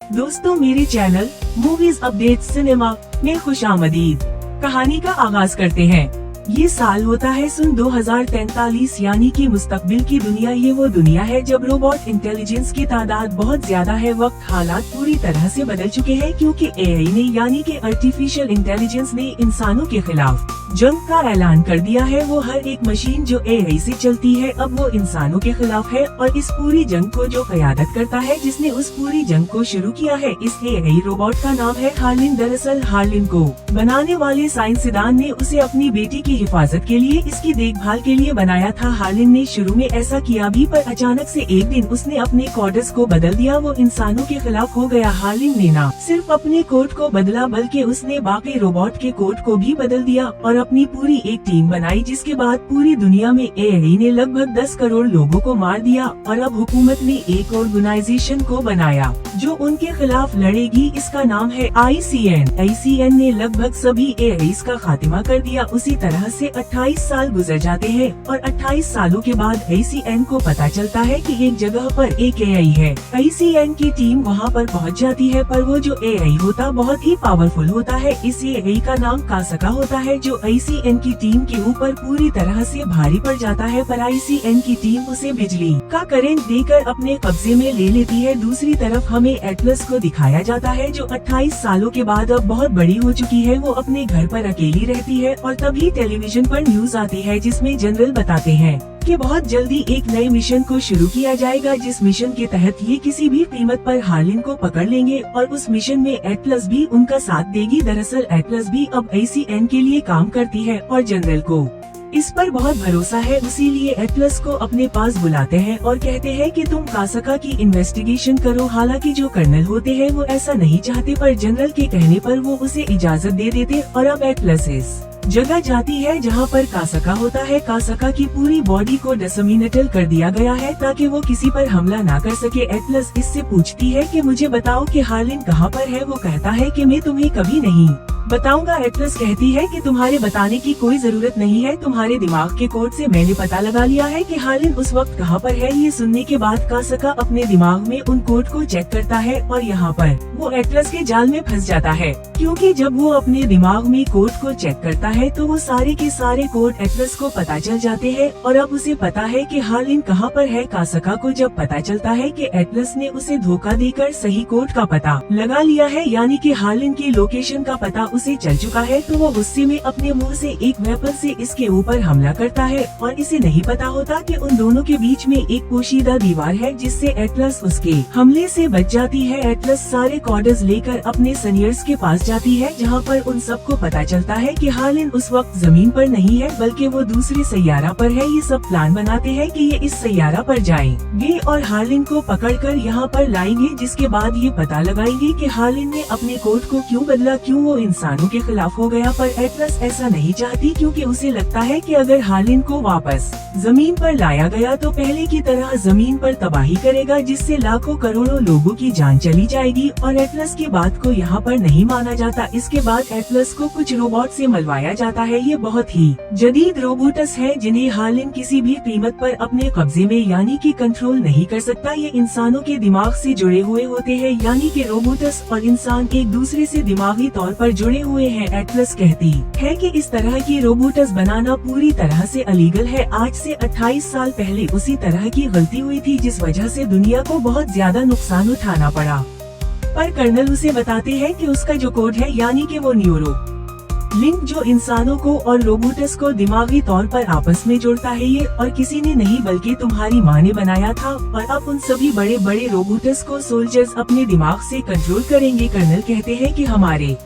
दोस्तों, मेरे channel movies update cinema में खुशामदीद। कहानी का आगाज करते हैं। ये साल होता है सन 2043, यानी कि मुस्तकबिल की दुनिया। ये वो दुनिया है जब रोबोट इंटेलिजेंस की तादाद बहुत ज्यादा है। वक्त हालात पूरी तरह से बदल चुके हैं, क्योंकि एआई ने यानी कि आर्टिफिशियल इंटेलिजेंस ने इंसानों के खिलाफ जंग का ऐलान कर दिया है। वो हर एक मशीन जो एआई से चलती है अब वो इंसानों के खिलाफ है, और इस पूरी जंग को जो क़यादत करता है, जिसने उस पूरी जंग को शुरू किया है, इस एआई रोबोट का नाम है हार्लिन। दरअसल हार्लिन को बनाने वाले साइंसदान ने उसे अपनी बेटी की हिफाजत के लिए, इसकी देखभाल के लिए बनाया था। हार्लिन ने शुरू में ऐसा किया भी, पर अचानक से एक दिन उसने अपने कोड्स को बदल दिया। वो इंसानों के खिलाफ हो गया। हार्लिन ने न सिर्फ अपने कोड को बदला, बल्कि उसने बाकी रोबोट के कोड को भी बदल दिया और अपनी पूरी एक टीम बनाई, जिसके बाद पूरी दुनिया में एआई ने लगभग 10 करोड़ लोगों को मार दिया। और अब हुकूमत ने एक ऑर्गेनाइजेशन को बनाया जो उनके खिलाफ लड़ेगी। इसका नाम है ICN। ICN ने लगभग सभी एआईस का खात्मा कर दिया। उसी तरह से 28 साल गुजर जाते हैं और 28 सालों के बाद ICN को पता चलता है कि एक जगह पर एक एआई है। ICN की टीम वहां पर पहुंच जाती है, पर वो जो एआई होता बहुत ही पावरफुल होता है। इस एआई का नाम कासका होता है, जो ICN की टीम के ऊपर पूरी तरह से भारी पड़ जाता है। पर ICN की टीम उसे बिजली का करंट देकर अपने कब्जे में ले लेती है। दूसरी तरफ हमें एटलस को दिखाया जाता है, जो 28 सालों के बाद अब बहुत बड़ी हो चुकी है। वो अपने घर पर अकेली रहती है और तभी टेलीविजन पर न्यूज आती है, जिसमें जनरल बताते हैं कि बहुत जल्दी एक नए मिशन को शुरू किया जाएगा, जिस मिशन के तहत ये किसी भी कीमत पर हार्लिन को पकड़ लेंगे, और उस मिशन में एटलस भी उनका साथ देगी। दरअसल एटलस भी अब ICN के लिए काम करती है और जनरल को इस पर बहुत भरोसा है। इसीलिए एटलस को अपने पास बुलाते हैं और कहते हैं कि तुम कासका की इन्वेस्टिगेशन करो। हालांकि जो कर्नल होते हैं वो ऐसा नहीं चाहते, पर जनरल के कहने पर वो उसे इजाजत दे देते। और अब एटलस इस जगह जाती है जहां पर कासका होता है। कासका की पूरी बॉडी को डिसमिनेटल कर दिया गया है ताकि वो किसी पर हमला ना कर सके। एटलस इससे पूछती है कि मुझे बताओ कि हार्लिन कहां पर है। वो कहता है कि मैं तुम्हें कभी नहीं बताऊंगा। एटलस कहती है कि तुम्हारे बताने की कोई जरूरत नहीं है, तुम्हारे दिमाग के कोड से मैंने पता लगा लिया है कि हार्लिन उस वक्त कहां पर है। ये सुनने के बाद कासका अपने दिमाग में उन कोड को चेक करता है और यहाँ पर वो एटलस के जाल में फंस जाता है, क्योंकि जब वो अपने दिमाग में कोड को चेक करता है तो वो सारे के सारे कोड एटलस को पता चल जाते हैं। और अब उसे पता है कि हार्लिन कहां पर है। कासका को जब पता चलता है कि एटलस ने उसे धोखा देकर सही कोड का पता लगा लिया है, यानी कि हार्लिन की लोकेशन का पता उसे चल चुका है, तो वो गुस्से में अपने मुंह से एक वेपन से इसके ऊपर हमला करता है। और इसे नहीं पता होता कि उन दोनों के बीच में एक पोशीदा दीवार है, जिससे एटलस उसके हमले से बच जाती है। एटलस सारे कोड्स लेकर अपने सीनियर्स के पास जाती है, जहां पर उन सबको पता चलता है कि हार्लिन उस वक्त जमीन पर नहीं है, बल्कि वो दूसरे सैयारा पर है। ये सब प्लान बनाते हैं कि ये इस सैयारा पर जाएंगे और हार्लिन को पकड़कर यहाँ पर लाएंगे, जिसके बाद ये पता लगाएंगे कि हार्लिन ने अपने कोड को क्यों बदला, क्यों वो इंसानों के खिलाफ हो गया। पर एटलस ऐसा नहीं चाहती, क्योंकि उसे लगता है कि अगर हार्लिन को वापस जमीन पर लाया गया तो पहले की तरह जमीन पर तबाही करेगा, जिससे लाखों करोड़ों लोगों की जान चली जाएगी। और एटलस की बात को यहाँ पर नहीं माना जाता। इसके बाद एटलस को कुछ रोबोट से मलवाया जाता है। ये बहुत ही जदीद रोबोट्स है, जिन्हें हार्लिन किसी भी कीमत पर अपने कब्जे में यानी कि कंट्रोल नहीं कर सकता। ये इंसानों के दिमाग से जुड़े हुए होते हैं, यानी कि रोबोट्स और इंसान एक दूसरे से दिमागी तौर पर जुड़े हुए हैं। एटलस कहती है कि इस तरह की रोबोट्स बनाना पूरी तरह से अलीगल है। आज से 28 साल पहले उसी तरह की गलती हुई थी, जिस वजह से दुनिया को बहुत ज्यादा नुकसान उठाना पड़ा। पर कर्नल उसे बताते हैं कि उसका जो कोड है, यानी कि वो न्यूरो लिंक, जो इंसानों को और रोबोट्स को दिमागी तौर पर आपस में जोड़ता है, ये और किसी ने नहीं बल्कि तुम्हारी माँ ने बनाया था। और अब उन सभी बड़े बड़े रोबोट्स को सोल्जर्स अपने दिमाग से कंट्रोल करेंगे। कर्नल कहते हैं कि हमारे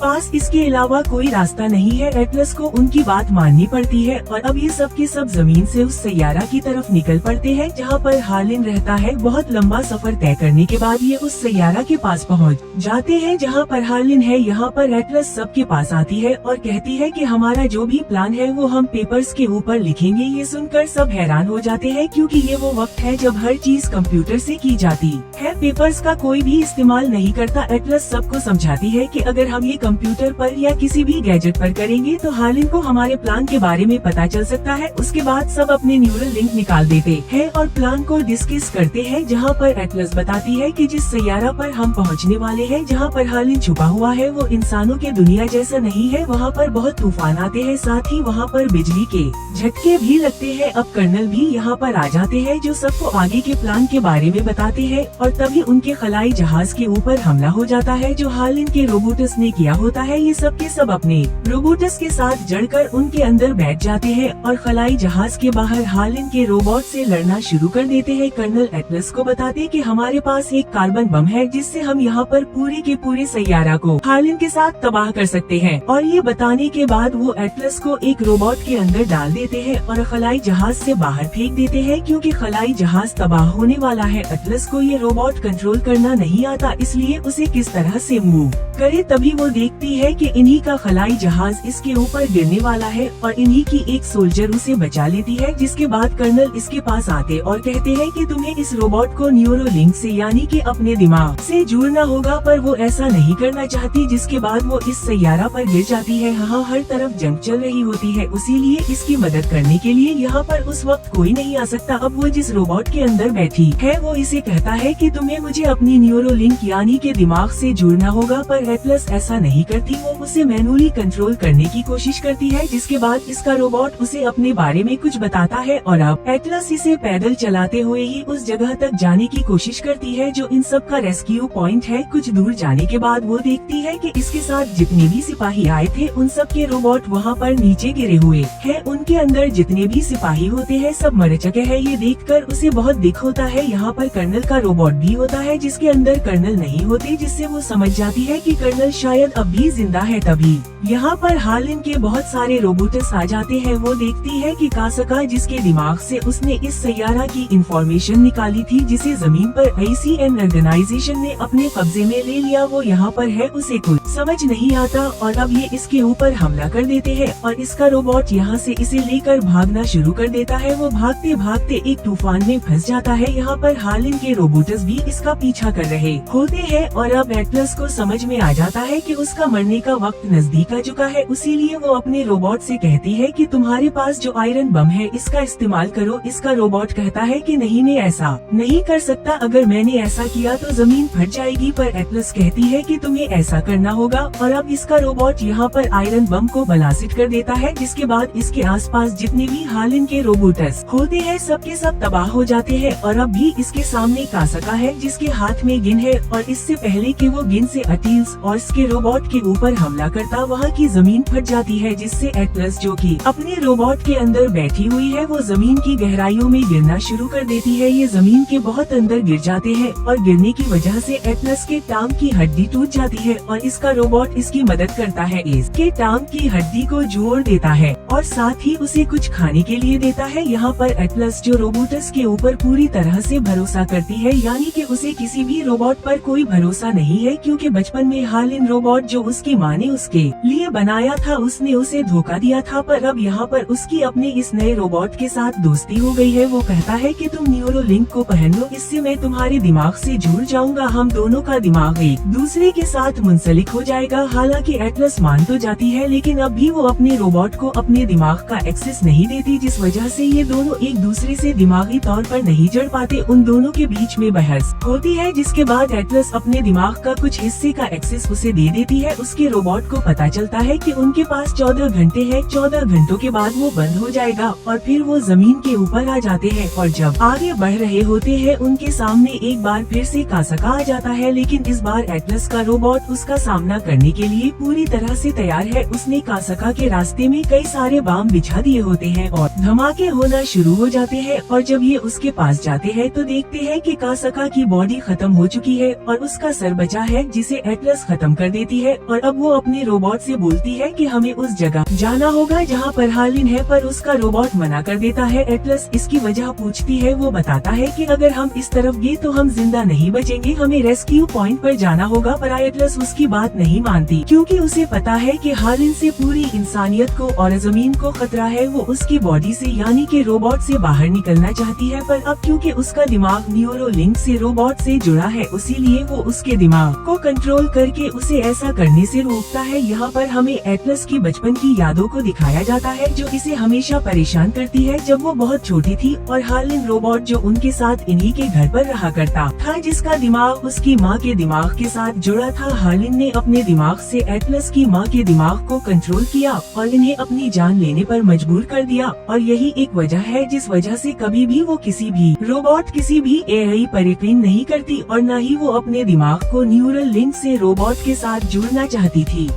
पास इसके अलावा कोई रास्ता नहीं है। एटलस को उनकी बात माननी पड़ती है और अब ये सब के सब जमीन से उस सैयारा की तरफ निकल पड़ते हैं, जहाँ पर हार्लिन रहता है। बहुत लंबा सफर तय करने के बाद ये उस सैयारा के पास पहुँच जाते हैं, जहाँ पर हार्लिन है। यहाँ पर एटलस सबके पास आती है और कहती है कि हमारा जो भी प्लान है वो हम पेपर्स के ऊपर लिखेंगे। ये सुनकर सब हैरान हो जाते हैं, क्योंकि ये वो वक्त है जब हर चीज कंप्यूटर से की जाती है। पेपर्स का कोई भी इस्तेमाल नहीं करता। एटलस सबको समझाती है कि अगर हम ये कंप्यूटर पर या किसी भी गैजेट पर करेंगे तो हार्लिन को हमारे प्लान के बारे में पता चल सकता है। उसके बाद सब अपने न्यूरल लिंक निकाल देते हैं और प्लान को डिस्कस करते हैं, जहाँ पर एटलस बताती है कि जिस सैयारा पर हम पहुँचने वाले हैं, जहाँ पर हार्लिन छुपा हुआ है, वो इंसानों के दुनिया जैसा नहीं है। वहाँ पर बहुत तूफान आते हैं, साथ ही वहाँ पर बिजली के झटके भी लगते हैं। अब कर्नल भी यहाँ पर आ जाते हैं, जो सबको आगे के प्लान के बारे में बताते हैं और तभी उनके खलाई जहाज के ऊपर हमला हो जाता है, जो हार्लिन के रोबोटस ने किया होता है। ये सब के सब अपने रोबोटस के साथ जड़कर उनके अंदर बैठ जाते हैं और खलाई जहाज के बाहर हार्लिन के रोबोट से लड़ना शुरू कर देते हैं। कर्नल एटलस को बताते कि हमारे पास एक कार्बन बम है, जिससे हम यहाँ पर पूरे के पूरे सैयारा को हार्लिन के साथ तबाह कर सकते हैं। और ये बताने के बाद वो एटलस को एक रोबोट के अंदर डाल देते हैं और खलाई जहाज से बाहर फेंक देते हैं, क्योंकि खलाई जहाज तबाह होने वाला है। एटलस को ये रोबोट कंट्रोल करना नहीं आता, इसलिए उसे किस तरह से मूव करे। तभी वो देखती है कि इन्हीं का खलाई जहाज इसके ऊपर गिरने वाला है और इन्हीं की एक सोल्जर उसे बचा लेती है। जिसके बाद कर्नल इसके पास आते और कहते हैं कि तुम्हें इस रोबोट को न्यूरो लिंक से यानी कि अपने दिमाग से जोड़ना होगा, पर वो ऐसा नहीं करना चाहती। जिसके बाद वो इस सैयारा पर गिर जाती है। यहाँ हर तरफ जंग चल रही होती है, इसीलिए इसकी मदद करने के लिए यहाँ पर उस वक्त कोई नहीं आ सकता। अब वो जिस रोबोट के अंदर बैठी है, वो इसे कहता है कि तुम्हें मुझे अपनी न्यूरो लिंक यानी के दिमाग से जोड़ना होगा, पर एटलस ऐसा नहीं करती। वो उसे मैनुअली कंट्रोल करने की कोशिश करती है। जिसके बाद इसका रोबोट उसे अपने बारे में कुछ बताता है और अब एटलस इसे पैदल चलाते हुए ही उस जगह तक जाने की कोशिश करती है, जो इन सब का रेस्क्यू पॉइंट है। कुछ दूर जाने के बाद वो देखती है कि इसके साथ जितने भी सिपाही आए थे, उन सब के रोबोट वहाँ पर नीचे गिरे हुए हैं। उनके अंदर जितने भी सिपाही होते हैं, सब मर चुके हैं। ये देखकर उसे बहुत दुख होता है। यहाँ पर कर्नल का रोबोट भी होता है, जिसके अंदर कर्नल नहीं होते, जिससे वो समझ जाती है कि कर्नल शायद अब भी जिंदा है। तभी यहाँ पर हार्लिन के बहुत सारे रोबोट्स आ जाते हैं। वो देखती है कि कासका, जिसके दिमाग से उसने इस सैयारा की इंफॉर्मेशन निकाली थी, जिसे जमीन पर ICN ऑर्गेनाइजेशन ने अपने कब्जे में ले लिया, वो यहाँ पर है। उसे कुछ समझ नहीं आता और अब ये इसके ऊपर हमला कर देते हैं और इसका रोबोट यहाँ से इसे लेकर भागना शुरू कर देता है। वो भागते भागते एक तूफान में फंस जाता है। यहाँ पर हार्लिन के रोबोट्स भी इसका पीछा कर रहे होते हैं और अब एटलस को समझ में आ जाता है कि उसका मरने का वक्त नजदीक आ चुका है। इसीलिए वो अपने रोबोट से कहती है कि तुम्हारे पास जो आयरन बम है, इसका इस्तेमाल करो। इसका रोबोट कहता है कि नहीं, मैं ऐसा नहीं कर सकता। अगर मैंने ऐसा किया तो जमीन फट जाएगी। पर एटलस कहती है कि तुम्हें ऐसा करना होगा और अब इसका रोबोट यहाँ पर आयरन बम को ब्लास्ट कर देता है। जिसके बाद इसके आसपास जितने भी हार्लिन के रोबोट्स होते हैं, सबके सब तबाह हो जाते हैं। और अब भी इसके सामने कासका है, जिसके हाथ में गिन है और इससे पहले कि वो गिन से अटील्स और इसके रोबोट के ऊपर हमला करता, वहाँ की जमीन फट जाती है, जिससे एटलस, जो कि अपने रोबोट के अंदर बैठी हुई है, वो जमीन की गहराइयों में गिरना शुरू कर देती है। ये जमीन के बहुत अंदर गिर जाते हैं और गिरने की वजह से एटलस के टांग की हड्डी टूट जाती है और इसका रोबोट इसकी मदद करता है, इसके टांग की हड्डी को जोड़ देता है और साथ ही उसे कुछ खाने के लिए देता है। यहाँ पर एटलस, जो रोबोट्स के ऊपर पूरी तरह से भरोसा करती है, यानी कि उसे किसी भी रोबोट पर कोई भरोसा नहीं है, क्योंकि बचपन में हार्लिन रोबोट जो उसकी माँ ने उसके लिए बनाया था, उसने उसे धोखा दिया था। पर अब यहाँ पर उसकी अपने इस नए रोबोट के साथ दोस्ती हो गई है। वो कहता है कि तुम न्यूरो लिंक को पहन लो, इससे मैं तुम्हारे दिमाग से जुड़ जाऊंगा। हम दोनों का दिमाग एक दूसरे के साथ मुंसलिक हो जाएगा। हालांकि एटलस मान तो जाती है, लेकिन अब भी वो अपने रोबोट को अपने दिमाग का एक्सेस नहीं देती, जिस वजह से ये दोनों एक दूसरे से दिमागी तौर पर नहीं जुड़ पाते। उन दोनों के बीच में बहस होती है, जिसके बाद एटलस अपने दिमाग का कुछ हिस्से का एक्सेस उसे दे देती है। उसके रोबोट को पता चलता है कि उनके पास 14 घंटे है। 14 घंटों के बाद वो बंद हो जाएगा और फिर वो जमीन के ऊपर आ जाते हैं और जब आगे बढ़ रहे होते हैं, उनके सामने एक बार फिर से कासका आ जाता है। लेकिन इस बार एटलस का रोबोट उसका सामना करने के लिए पूरी तरह से तैयार है। उसने कासका के रास्ते में कई सारे बम बिछा दिए होते हैं और धमाके होना शुरू हो जाते हैं। और जब ये उसके पास जाते हैं तो देखते हैं कि कासका की बॉडी खत्म हो चुकी है और उसका सर बचा है, जिसे एटलस खत्म कर देती है। और अब वो अपने रोबोट से बोलती है कि हमें उस जगह जाना होगा जहाँ पर हार्लिन है, पर उसका रोबोट मना कर देता है। एटलस इसकी वजह पूछती है। वो बताता है कि अगर हम इस तरफ गए तो हम जिंदा नहीं बचेंगे, हमें रेस्क्यू पॉइंट पर जाना होगा। पर एटलस उसकी बात नहीं मानती, क्योंकि उसे पता है कि हार्लिन से पूरी इंसानियत को और जमीन को खतरा है। वो उसकी बॉडी से यानी कि रोबोट से बाहर निकलना चाहती है, पर अब क्योंकि उसका दिमाग न्यूरोलिंक से रोबोट से जुड़ा है, इसीलिए वो उसके दिमाग को कंट्रोल करके उसे ऐसा करने से रोकता है। यहाँ पर हमें एटलस की बचपन की यादों को दिखाया जाता है, जो इसे हमेशा परेशान करती है जब वो बहुत छोटी थी, और हार्लिन रोबोट जो उनके साथ इन्हीं के घर पर रहा करता था, जिसका दिमाग उसकी माँ के दिमाग के साथ जुड़ा था। हार्लिन ने अपने दिमाग से एटलस की माँ के दिमाग को कंट्रोल किया और इन्हें अपनी जान लेने पर मजबूर कर दिया, और यही एक वजह है जिस वजह से कभी भी वो किसी भी रोबोट किसी भी एआई पर यकीन नहीं करती, और न ही वो अपने दिमाग को न्यूरल लिंक से रोबोट के साथ जुड़ना चाहती थी।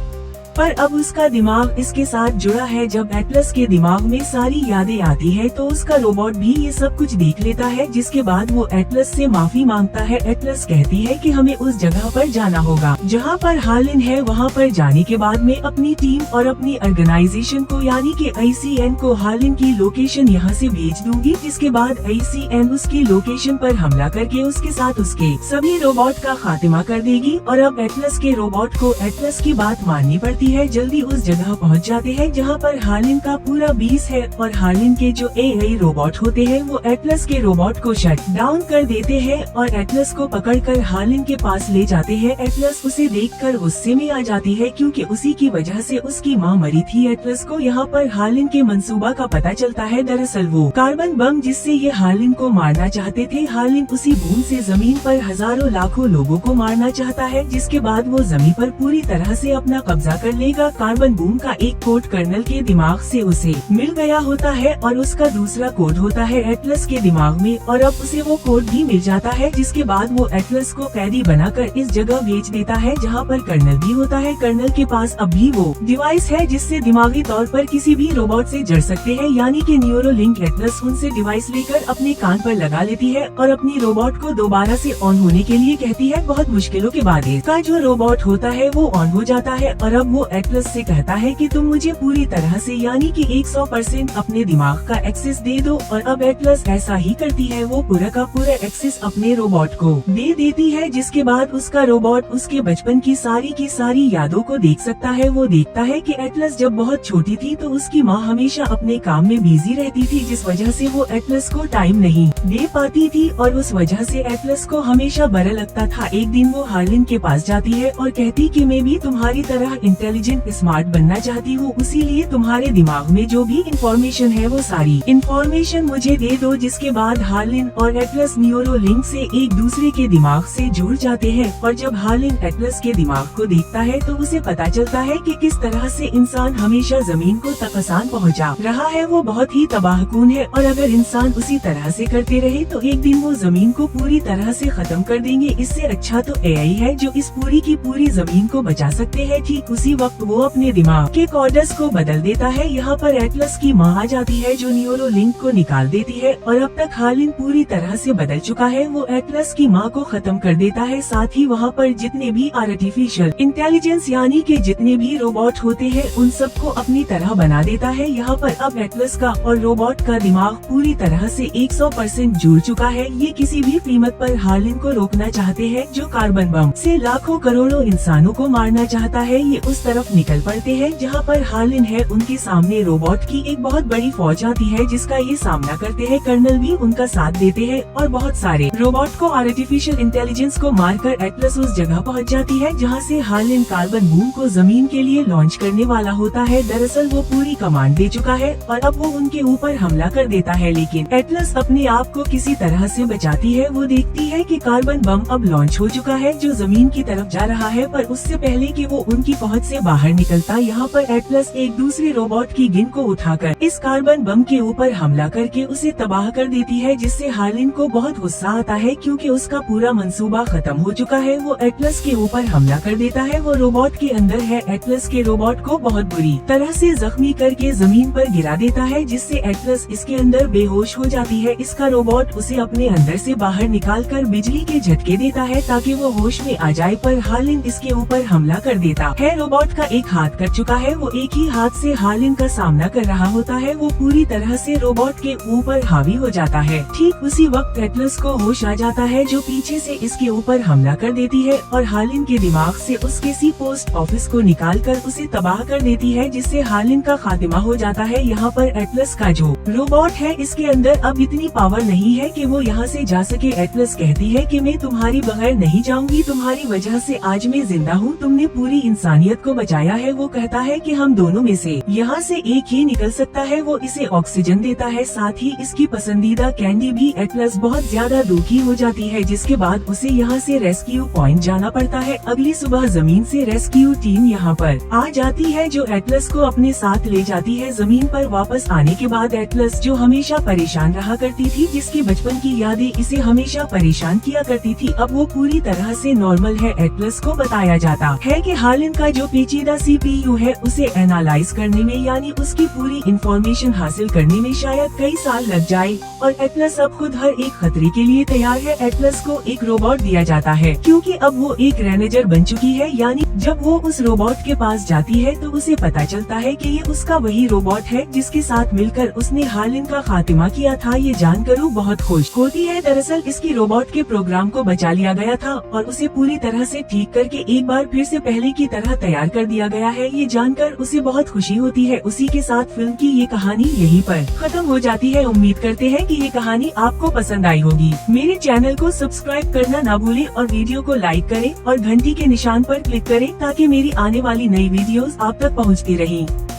पर अब उसका दिमाग इसके साथ जुड़ा है। जब एटलस के दिमाग में सारी यादें आती है तो उसका रोबोट भी ये सब कुछ देख लेता है, जिसके बाद वो एटलस से माफी मांगता है। एटलस कहती है कि हमें उस जगह पर जाना होगा जहाँ पर हार्लिन है। वहाँ पर जाने के बाद मैं अपनी टीम और अपनी ऑर्गेनाइजेशन को यानी कि ICN को हार्लिन की लोकेशन यहाँ से भेज दूंगी, जिसके बाद ICN उसकी लोकेशन पर हमला करके उसके साथ उसके सभी रोबोट का खात्मा कर देगी। और अब एटलस के रोबोट को एटलस की बात माननी पड़ती है। जल्दी उस जगह पहुंच जाते हैं जहां पर हार्लिन का पूरा बेस है, और हार्लिन के जो एआई रोबोट होते हैं वो एटलस के रोबोट को शट डाउन कर देते हैं और एटलस को पकड़कर हार्लिन के पास ले जाते हैं। एटलस उसे देखकर गुस्से में आ जाती है, क्योंकि उसी की वजह से उसकी माँ मरी थी। एटलस को यहाँ पर हार्लिन के मंसूबा का पता चलता है। दरअसल वो कार्बन बम जिससे ये हार्लिन को मारना चाहते थे, हार्लिन उसी बूम से जमीन पर हजारों लाखों लोगों को मारना चाहता है, जिसके बाद वो जमीन पर पूरी तरह से अपना कब्जा कर लेगा। कार्बन बूम का एक कोड कर्नल के दिमाग से उसे मिल गया होता है और उसका दूसरा कोड होता है एटलस के दिमाग में, और अब उसे वो कोड भी मिल जाता है, जिसके बाद वो एटलस को कैदी बनाकर इस जगह भेज देता है जहाँ पर कर्नल भी होता है। कर्नल के पास अब भी वो डिवाइस है जिससे दिमागी तौर पर किसी भी रोबोट से जुड़ सकते हैं, यानी कि न्यूरोलिंक। एटलस उनसे डिवाइस लेकर अपने कान पर लगा लेती है और अपनी रोबोट को दोबारा से ऑन होने के लिए कहती है। बहुत मुश्किलों के बाद इसका जो रोबोट होता है वो ऑन हो जाता है, और अब वो एटलस से कहता है कि तुम मुझे पूरी तरह से यानी कि 100% अपने दिमाग का एक्सेस दे दो। और अब एटलस ऐसा ही करती है, वो पूरा का पूरा एक्सेस अपने रोबोट को दे देती है, जिसके बाद उसका रोबोट उसके बचपन की सारी यादों को देख सकता है। वो देखता है कि एटलस जब बहुत छोटी थी तो उसकी माँ हमेशा अपने काम में बिजी रहती थी, जिस वजह से वो एटलस को टाइम नहीं दे पाती थी, और उस वजह से एटलस को हमेशा बुरा लगता था। एक दिन वो हार्लिन के पास जाती है और कहती कि मैं भी तुम्हारी तरह इंटेलिजेंट स्मार्ट बनना चाहती हूँ, इसीलिए तुम्हारे दिमाग में जो भी इंफॉर्मेशन है वो सारी इंफॉर्मेशन मुझे दे दो। जिसके बाद हार्लिन और एटलस न्यूरोलिंक से एक दूसरे के दिमाग से जुड़ जाते हैं, और जब हार्लिन एटलस के दिमाग को देखता है तो उसे पता चलता है कि किस तरह से इंसान हमेशा जमीन को तकसान पहुंचा रहा है। वो बहुत ही तबाहकुन है, और अगर इंसान उसी तरह से करते रहे तो एक दिन वो जमीन को पूरी तरह से खत्म कर देंगे। इससे अच्छा तो एआई है जो इस पूरी की पूरी जमीन को बचा सकते हैं। ठीक उसी वक्त वो अपने दिमाग के कोडर्स को बदल देता है। यहाँ पर एटलस की माँ आ जाती है जो न्यूरोलिंक को निकाल देती है, और अब तक हार्लिन पूरी तरह से बदल चुका है। वो एटलस की माँ को खत्म कर देता है, साथ ही वहाँ पर जितने भी आर्टिफिशियल इंटेलिजेंस यानी कि जितने भी रोबोट होते हैं उन सबको अपनी तरह बना देता है। यहाँ पर अब एटलस का और रोबोट का दिमाग पूरी तरह से 100% जुड़ चुका है। ये किसी भी कीमत पर हार्लिन को रोकना चाहते हैं जो कार्बन बम से लाखों करोड़ों इंसानों को मारना चाहता है। ये उस तरफ निकल पड़ते हैं जहाँ पर हार्लिन है। उनके सामने रोबोट की एक बहुत बड़ी फौज आती है जिसका ये सामना करते हैं। कर्नल भी उनका साथ देते हैं और बहुत सारे रोबोट को आर्टिफिशियल इंटेलिजेंस को मारकर एटलस उस जगह पहुँच जाती है जहाँ से हार्लिन कार्बन बूम को जमीन के लिए लॉन्च करने वाला होता है। दरअसल वो पूरी कमांड दे चुका है और अब वो उनके ऊपर हमला कर देता है, लेकिन एटलस अपने आप को किसी तरह से बचाती है। वो देखती है कि कार्बन बम अब लॉन्च हो चुका है जो जमीन की तरफ जा रहा है, पर उससे पहले कि वो उनकी पहुंच से बाहर निकलता, यहाँ पर एटलस एक दूसरे रोबोट की गिन को उठाकर इस कार्बन बम के ऊपर हमला करके उसे तबाह कर देती है, जिससे हार्लिन को बहुत गुस्सा आता है क्योंकि उसका पूरा मंसूबा खत्म हो चुका है। वो एटलस के ऊपर हमला कर देता है। वो रोबोट के अंदर है, एटलस के रोबोट को बहुत बुरी तरह से जख्मी करके जमीन पर गिरा देता है, जिससे एटलस इसके अंदर बेहोश हो जाती है। इसका रोबोट उसे अपने अंदर से बाहर निकालकर बिजली के झटके देता है ताकि वो होश में आ जाए, पर हार्लिन इसके ऊपर हमला कर देता है। रोबोट रोबोट का एक हाथ कट चुका है, वो एक ही हाथ से हार्लिन का सामना कर रहा होता है। वो पूरी तरह से रोबोट के ऊपर हावी हो जाता है। ठीक उसी वक्त एटलस को होश आ जाता है, जो पीछे से इसके ऊपर हमला कर देती है और हार्लिन के दिमाग से उसके सी पोस्ट ऑफिस को निकालकर उसे तबाह कर देती है, जिससे हार्लिन का खात्मा हो जाता है। यहाँ पर एटलस का जो रोबोट है, इसके अंदर अब इतनी पावर नहीं है कि वो यहाँ से जा सके। एटलस कहती है कि मैं तुम्हारी बगैर नहीं जाऊंगी, तुम्हारी वजह से आज मैं जिंदा हूँ, तुमने पूरी इंसानियत को बचाया है। वो कहता है कि हम दोनों में से यहाँ से एक ही निकल सकता है। वो इसे ऑक्सीजन देता है, साथ ही इसकी पसंदीदा कैंडी भी। एटलस बहुत ज्यादा दुखी हो जाती है, जिसके बाद उसे यहाँ से रेस्क्यू पॉइंट जाना पड़ता है। अगली सुबह जमीन से रेस्क्यू टीम यहाँ पर आ जाती है, जो एटलस को अपने साथ ले जाती है। जमीन पर वापस आने के बाद एटलस, जो हमेशा परेशान रहा करती थी, जिसकी बचपन की यादें इसे हमेशा परेशान किया करती थी, अब वो पूरी तरह से नॉर्मल है। एटलस को बताया जाता है कि हार्लिन का जो पेचीदा CPU है, उसे एनालाइज करने में, यानी उसकी पूरी इंफॉर्मेशन हासिल करने में शायद कई साल लग जाए, और एटलस अब खुद हर एक खतरे के लिए तैयार है। एटलस को एक रोबोट दिया जाता है, क्योंकि अब वो एक रेनेजर बन चुकी है, यानी जब वो उस रोबोट के पास जाती है तो उसे पता चलता है कि ये उसका वही रोबोट है जिसके साथ मिलकर उसने हार्लिन का खात्मा किया था। ये जानकर वो बहुत खुश होती है। दरअसल इसकी रोबोट के प्रोग्राम को बचा लिया गया था और उसे पूरी तरह से ठीक करके एक बार फिर से पहले की तरह तैयार कर दिया गया है। ये जानकर उसे बहुत खुशी होती है। उसी के साथ फिल्म की ये कहानी यहीं पर खत्म हो जाती है। उम्मीद करते हैं कि ये कहानी आपको पसंद आई होगी। मेरे चैनल को सब्सक्राइब करना ना भूलें और वीडियो को लाइक करें और घंटी के निशान पर क्लिक करें, ताकि मेरी आने वाली नई वीडियोस आप तक पहुंचती रहें।